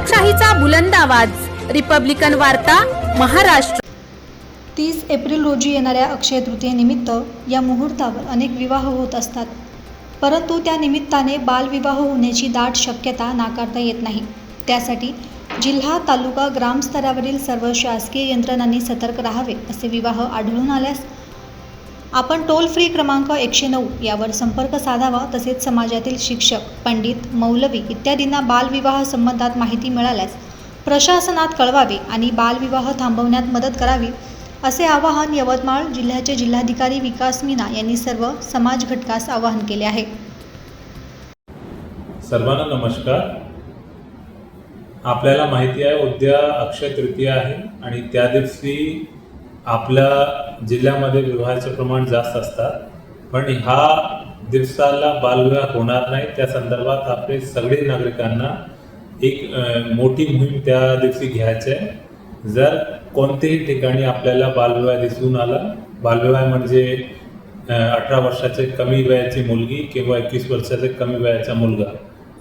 लोकशाहीचा बुलंद आवाज, रिपब्लिकन वार्ता, महाराष्ट्र। 30 एप्रिल रोजी येणाऱ्या अक्षय तृतीयेनिमित्त या मुहूर्तावर अनेक विवाह होत असतात, परंतु त्या निमित्ताने बालविवाह होण्याची दाट शक्यता नाकारता येत नाही। त्यासाठी जिल्हा, तालुका, ग्रामस्तरावरील सर्व शासकीय यंत्रणांनी सतर्क राहावे। असे विवाह आढळून आल्यास आपण टोल फ्री क्रमांक 109 यावर संपर्क साधावा। तसेच समाजातील शिक्षक, पंडित, मौलवी इत्यादींना बालविवाह संबंधात माहिती मिळाल्यास प्रशासनात कळवावे आणि बालविवाह थांबवण्यात मदत करावी, असे आवाहन यवतमाळ जिल्ह्याचे जिल्हाधिकारी विकास मीना यांनी सर्व समाज घटकास आवाहन केले आहे। सर्वांना नमस्कार। आपल्याला माहिती आहे उद्या अक्षय तृतीया आहे आणि त्या दिवशी आपल्या जिल्ह्यामध्ये विवाहाचे प्रमाण जास्त असतात, पण ह्या दिवसाला बालविवाह होणार नाही त्या संदर्भात आपले सगळे नागरिकांना एक मोठी मोहीम त्या दिवशी घ्यायची आहे। जर कोणत्याही ठिकाणी आपल्याला बालविवाह दिसून आला, बालविवाह म्हणजे 18 वर्षाचे कमी वयाची मुलगी किंवा 21 वर्षाचे कमी वयाचा मुलगा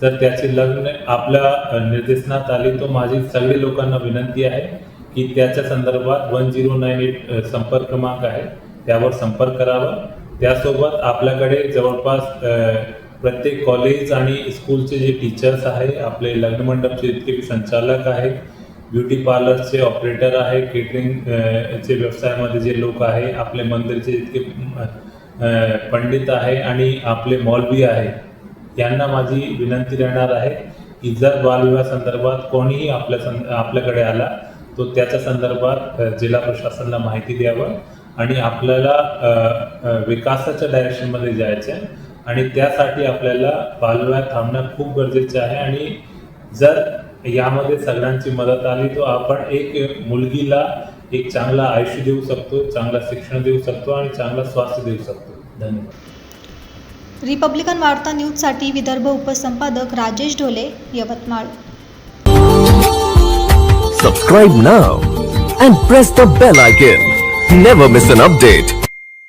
जर त्याचे लग्न आपल्या निर्देशनात आले, तो माझी सगळे लोकांना विनंती आहे की त्याच्या संदर्भात 1098 संपर्क क्रमांक आहे, त्यावर संपर्क करावा। त्यासोबत आपल्याकडे जवळपास प्रत्येक कॉलेज आणि स्कूलचे जे टीचर्स आहे, आपले लग्न मंडपचे जितके संचालक आहेत, ब्युटी पार्लरचे ऑपरेटर आहे, केटरिंगचे व्यवसायामध्ये जे लोक आहे, आपले मंदिरचे जितके पंडित आहे आणि आपले मौलवी आहे, यांना माझी विनंती राहणार आहे की जर बालविवाह संदर्भात कोणीही आपल्याकडे आला तो त्याच्या संदर्भात जिल्हा प्रशासनाला माहिती द्यावं आणि आपल्याला विकासाच्या डायरेक्शनमध्ये जायचं आहे आणि त्यासाठी आपल्याला बालविवाह थांबणं खूप गरजेचं आहे। आणि जर यामध्ये सगळ्यांची मदत आली तो आपण एक मुलगीला एक चांगला आयुष्य देऊ शकतो, चांगला शिक्षण देऊ शकतो आणि चांगला स्वास्थ्य देऊ शकतो। धन्यवाद। रिपब्लिकन वार्ता न्यूजसाठी Vidarbha उपसंपादक Rajesh Dhole, Yavatmal. Subscribe now and press the bell icon. Never miss an update.